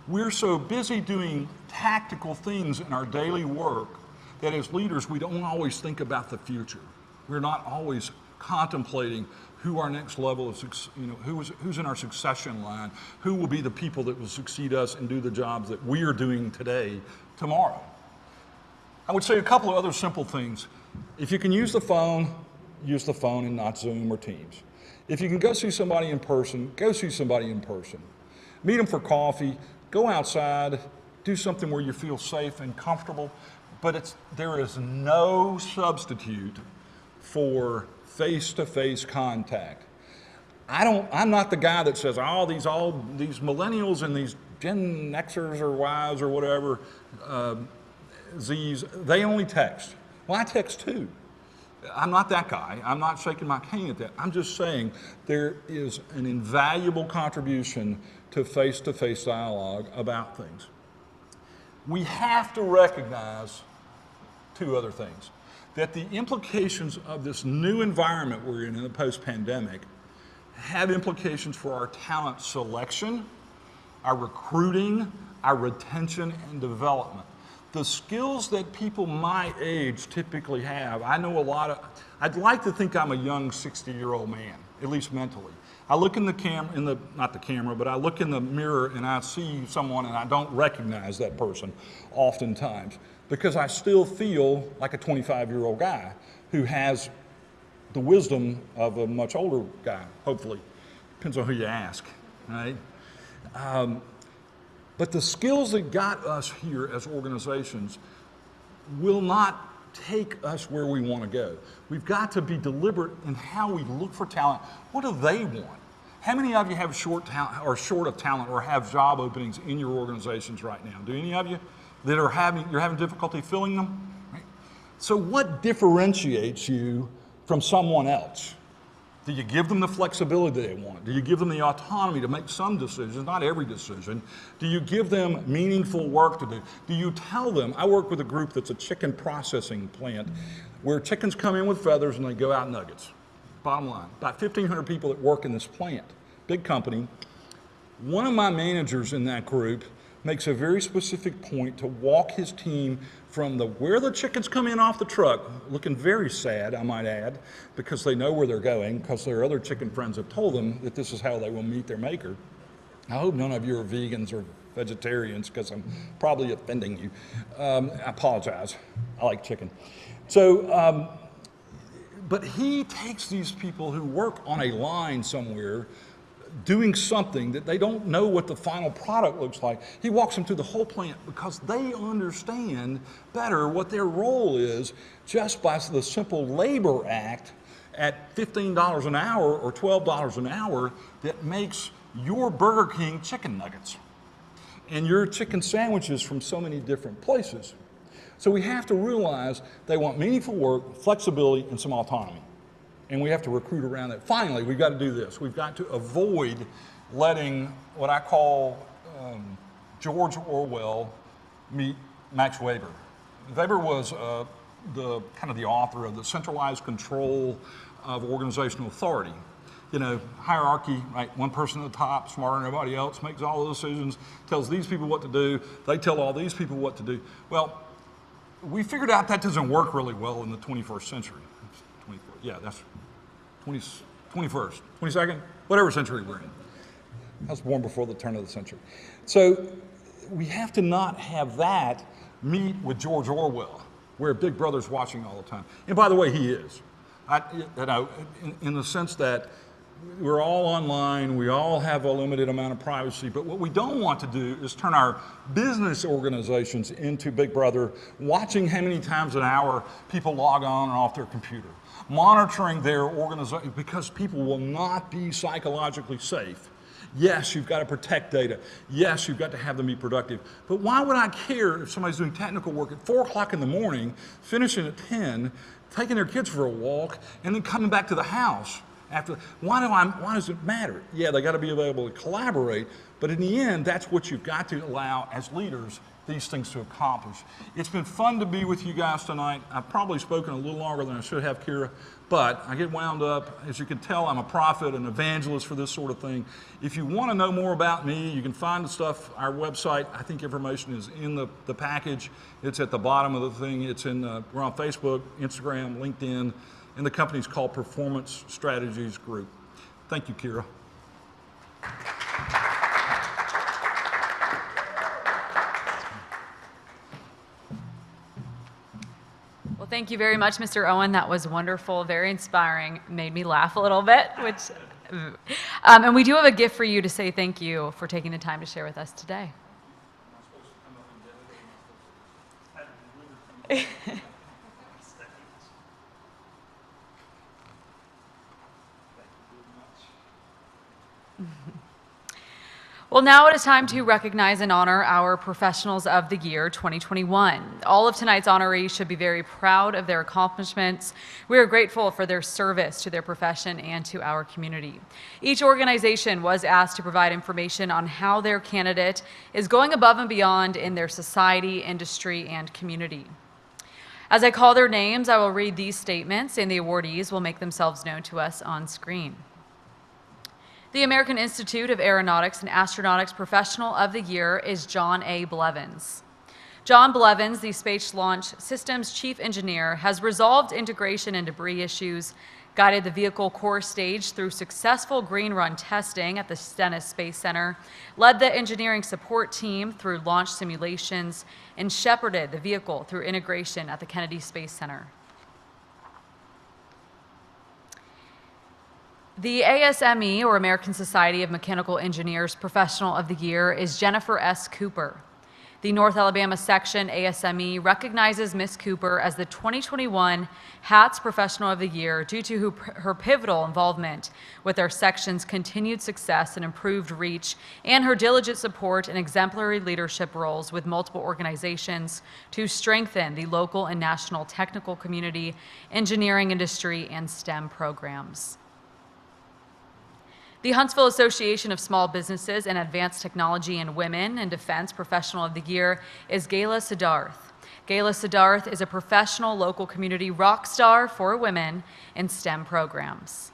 We're so busy doing tactical things in our daily work that as leaders, we don't always think about the future. We're not always contemplating who our next level of, who's in our succession line, who will be the people that will succeed us and do the jobs that we are doing today, tomorrow. I would say a couple of other simple things. If you can use the phone and not Zoom or Teams. If you can go see somebody in person, go see somebody in person. Meet them for coffee, go outside, do something where you feel safe and comfortable, but there is no substitute for face-to-face contact. I'm not the guy that says, these millennials and these Gen Xers or Ys or whatever, Zs, they only text. Well, I text too. I'm not that guy. I'm not shaking my cane at that. I'm just saying there is an invaluable contribution to face-to-face dialogue about things. We have to recognize two other things. That the implications of this new environment we're in the post-pandemic have implications for our talent selection, our recruiting, our retention and development. The skills that people my age typically have, I'd like to think I'm a young 60-year-old man. at least mentally. I look in the not the camera, but I look in the mirror and I see someone and I don't recognize that person oftentimes because I still feel like a 25-year-old guy who has the wisdom of a much older guy, hopefully. Depends on who you ask, right? But the skills that got us here as organizations will not take us where we want to go. We've got to be deliberate in how we look for talent. What do they want? How many of you have short of talent or have job openings in your organizations right now? Do any of you that you're having difficulty filling them? Right? So what differentiates you from someone else? Do you give them the flexibility they want? Do you give them the autonomy to make some decisions, not every decision? Do you give them meaningful work to do? Do you tell them, I work with a group that's a chicken processing plant where chickens come in with feathers and they go out nuggets. Bottom line, about 1,500 people that work in this plant, big company. One of my managers in that group makes a very specific point to walk his team from where the chickens come in off the truck, looking very sad, I might add, because they know where they're going, because their other chicken friends have told them that this is how they will meet their maker. I hope none of you are vegans or vegetarians, because I'm probably offending you. I apologize. I like chicken. So, but he takes these people who work on a line somewhere doing something that they don't know what the final product looks like. He walks them through the whole plant because they understand better what their role is just by the simple labor act at $15 an hour or $12 an hour that makes your Burger King chicken nuggets and your chicken sandwiches from so many different places. So we have to realize they want meaningful work, flexibility, and some autonomy. And we have to recruit around that. Finally, we've got to do this. We've got to avoid letting what I call George Orwell meet Max Weber. Weber was the author of the centralized control of organizational authority. You know, hierarchy, right? One person at the top, smarter than everybody else, makes all the decisions, tells these people what to do, they tell all these people what to do. Well, we figured out that doesn't work really well in the 21st century. Yeah, that's 21st, 22nd, whatever century we're in. I was born before the turn of the century. So we have to not have that meet with George Orwell, where Big Brother's watching all the time. And by the way, he is. In the sense that we're all online, we all have a limited amount of privacy, but what we don't want to do is turn our business organizations into Big Brother, watching how many times an hour people log on and off their computer, monitoring their organization, because people will not be psychologically safe. Yes, you've got to protect data. Yes, you've got to have them be productive. But why would I care if somebody's doing technical work at 4 o'clock in the morning, finishing at 10, taking their kids for a walk, and then coming back to the house? Why does it matter? Yeah, they got to be able to collaborate, but in the end, that's what you've got to allow as leaders these things to accomplish. It's been fun to be with you guys tonight. I've probably spoken a little longer than I should have, Kira, but I get wound up. As you can tell, I'm a prophet, an evangelist for this sort of thing. If you want to know more about me, you can find the stuff, our website. I think information is in the package. It's at the bottom of the thing. We're on Facebook, Instagram, LinkedIn, and the company's called Performance Strategies Group. Thank you, Kira.
Well, thank you very much, Mr. Owen. That was wonderful, very inspiring, made me laugh a little bit, and we do have a gift for you to say thank you for taking the time to share with us today. Well, now it is time to recognize and honor our Professionals of the Year 2021. All of tonight's honorees should be very proud of their accomplishments. We are grateful for their service to their profession and to our community. Each organization was asked to provide information on how their candidate is going above and beyond in their society, industry, and community. As I call their names, I will read these statements, and the awardees will make themselves known to us on screen. The American Institute of Aeronautics and Astronautics Professional of the Year is John A. Blevins. John Blevins, the Space Launch Systems Chief Engineer, has resolved integration and debris issues, guided the vehicle core stage through successful green run testing at the Stennis Space Center, led the engineering support team through launch simulations, and shepherded the vehicle through integration at the Kennedy Space Center. The ASME, or American Society of Mechanical Engineers, Professional of the Year is Jennifer S. Cooper. The North Alabama section ASME recognizes Ms. Cooper as the 2021 HATS Professional of the Year due to her pivotal involvement with our section's continued success and improved reach, and her diligent support and exemplary leadership roles with multiple organizations to strengthen the local and national technical community, engineering industry, and STEM programs. The Huntsville Association of Small Businesses and Advanced Technology and Women in Defense Professional of the Year is Gayla Siddharth. Gayla Siddharth is a professional local community rock star for women in STEM programs.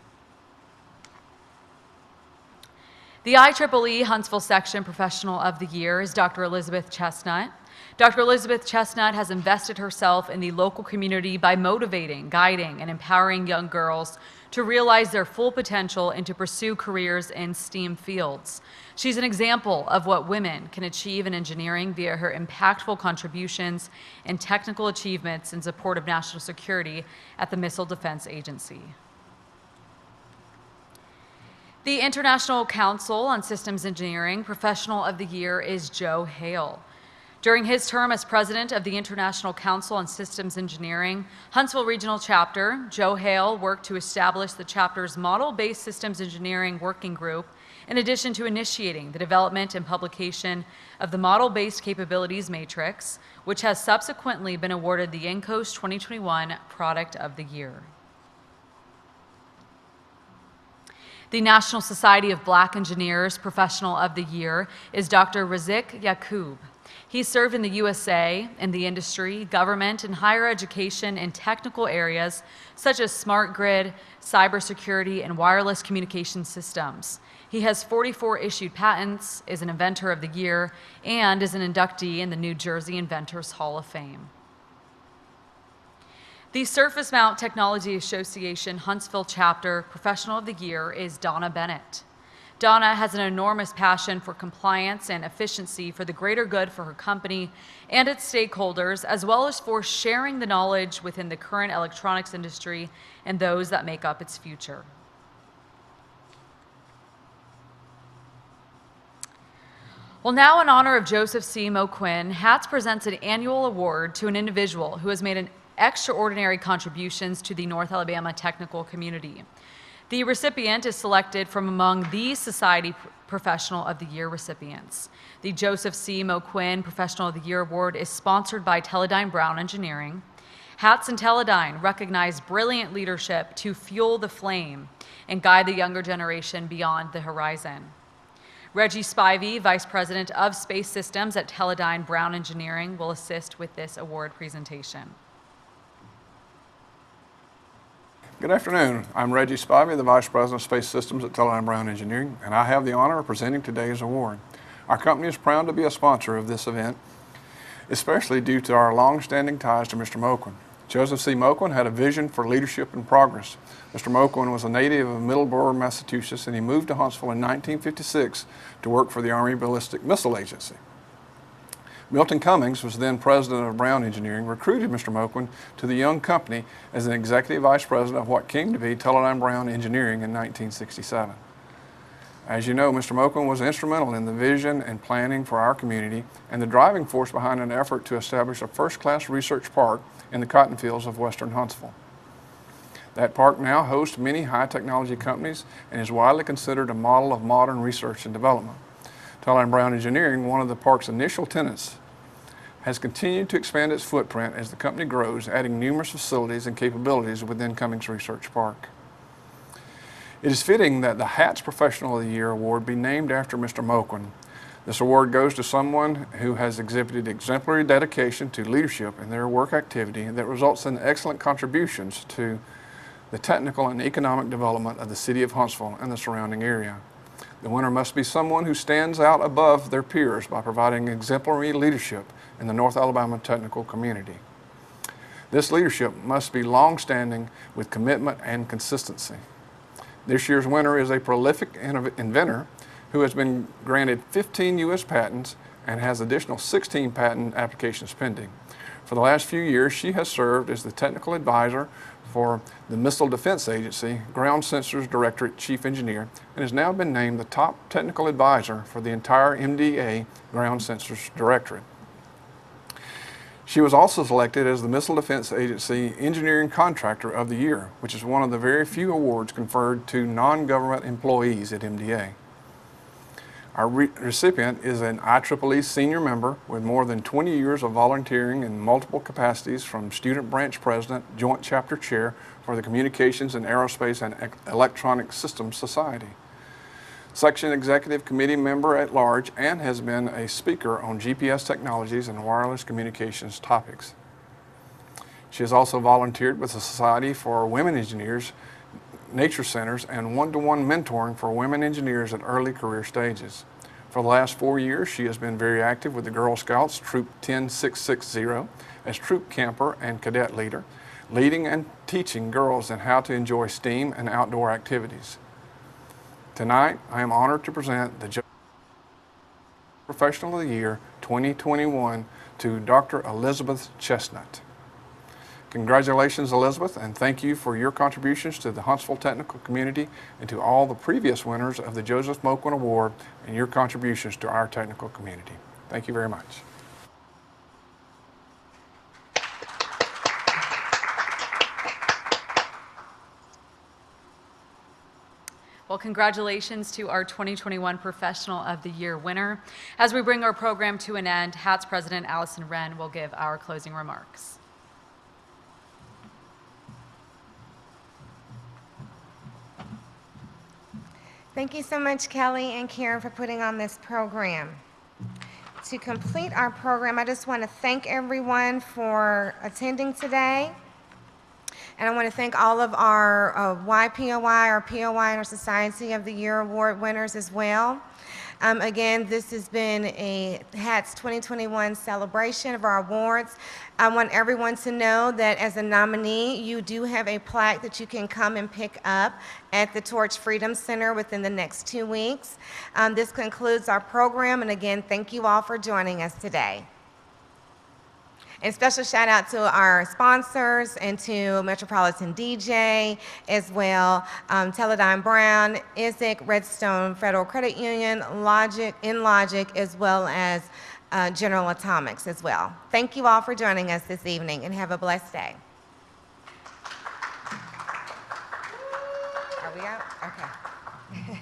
The IEEE Huntsville Section Professional of the Year is Dr. Elizabeth Chestnut. Dr. Elizabeth Chestnut has invested herself in the local community by motivating, guiding, and empowering young girls to realize their full potential and to pursue careers in STEAM fields. She's an example of what women can achieve in engineering via her impactful contributions and technical achievements in support of national security at the Missile Defense Agency. The International Council on Systems Engineering Professional of the Year is Joe Hale. During his term as president of the International Council on Systems Engineering, Huntsville Regional Chapter, Joe Hale worked to establish the chapter's Model-Based Systems Engineering Working Group, in addition to initiating the development and publication of the Model-Based Capabilities Matrix, which has subsequently been awarded the INCOAST 2021 Product of the Year. The National Society of Black Engineers Professional of the Year is Dr. Razik Yaqub. He served in the USA, in the industry, government, and higher education in technical areas such as smart grid, cybersecurity, and wireless communication systems. He has 44 issued patents, is an Inventor of the Year, and is an inductee in the New Jersey Inventors Hall of Fame. The Surface Mount Technology Association Huntsville Chapter Professional of the Year is Donna Bennett. Donna has an enormous passion for compliance and efficiency for the greater good for her company and its stakeholders, as well as for sharing the knowledge within the current electronics industry and those that make up its future. Well, now in honor of Joseph C. Moquin, HATS presents an annual award to an individual who has made an extraordinary contributions to the North Alabama technical community. The recipient is selected from among the Society Professional of the Year recipients. The Joseph C. Moquin Professional of the Year Award is sponsored by Teledyne Brown Engineering. HATS and Teledyne recognize brilliant leadership to fuel the flame and guide the younger generation beyond the horizon. Reggie Spivey, Vice President of Space Systems at Teledyne Brown Engineering, will assist with this award presentation.
Good afternoon. I'm Reggie Spivey, the Vice President of Space Systems at Teledyne Brown Engineering, and I have the honor of presenting today's award. Our company is proud to be a sponsor of this event, especially due to our long-standing ties to Mr. Moquin. Joseph C. Moquin had a vision for leadership and progress. Mr. Moquin was a native of Middleborough, Massachusetts, and he moved to Huntsville in 1956 to work for the Army Ballistic Missile Agency. Milton Cummings was then president of Brown Engineering, recruited Mr. Moquin to the young company as an executive vice president of what came to be Teledyne Brown Engineering in 1967. As you know, Mr. Moquin was instrumental in the vision and planning for our community and the driving force behind an effort to establish a first-class research park in the cotton fields of western Huntsville. That park now hosts many high-technology companies and is widely considered a model of modern research and development. Teledyne Brown Engineering, one of the park's initial tenants, has continued to expand its footprint as the company grows, adding numerous facilities and capabilities within Cummings Research Park. It is fitting that the HATS Professional of the Year Award be named after Mr. Moquin. This award goes to someone who has exhibited exemplary dedication to leadership in their work activity that results in excellent contributions to the technical and economic development of the city of Huntsville and the surrounding area. The winner must be someone who stands out above their peers by providing exemplary leadership in the North Alabama technical community. This leadership must be long-standing with commitment and consistency. This year's winner is a prolific inventor who has been granted 15 U.S. patents and has additional 16 patent applications pending. For the last few years, she has served as the technical advisor for the Missile Defense Agency Ground Sensors Directorate Chief Engineer and has now been named the top technical advisor for the entire MDA Ground Sensors Directorate. She was also selected as the Missile Defense Agency Engineering Contractor of the Year, which is one of the very few awards conferred to non-government employees at MDA. Our recipient is an IEEE senior member with more than 20 years of volunteering in multiple capacities, from Student Branch President, Joint Chapter Chair for the Communications and Aerospace and Electronic Systems Society, Section Executive Committee member at large, and has been a speaker on GPS technologies and wireless communications topics. She has also volunteered with the Society for Women Engineers, nature centers, and one-to-one mentoring for women engineers at early career stages. For the last 4 years, she has been very active with the Girl Scouts Troop 10660 as troop camper and cadet leader, leading and teaching girls in how to enjoy STEAM and outdoor activities. Tonight, I am honored to present the Professional of the Year 2021 to Dr. Elizabeth Chestnut. Congratulations, Elizabeth, and thank you for your contributions to the Huntsville technical community and to all the previous winners of the Joseph Moquin Award and your contributions to our technical community. Thank you very much.
Well, congratulations to our 2021 Professional of the Year winner. As we bring our program to an end, HATS President Allison Wren will give our closing remarks.
Thank you so much, Kelly and Karen, for putting on this program. To complete our program, I just want to thank everyone for attending today. And I want to thank all of our YPOY, our POY, and our Society of the Year Award winners as well. Again, this has been a HATS 2021 celebration of our awards. I want everyone to know that as a nominee, you do have a plaque that you can come and pick up at the Torch Freedom Center within the next 2 weeks. This concludes our program, and again, thank you all for joining us today. And special shout out to our sponsors and to Metropolitan DJ as well, Teledyne Brown, ISIC, Redstone Federal Credit Union, Logic, as well as General Atomics as well. Thank you all for joining us this evening, and have a blessed day. Are we out? Okay.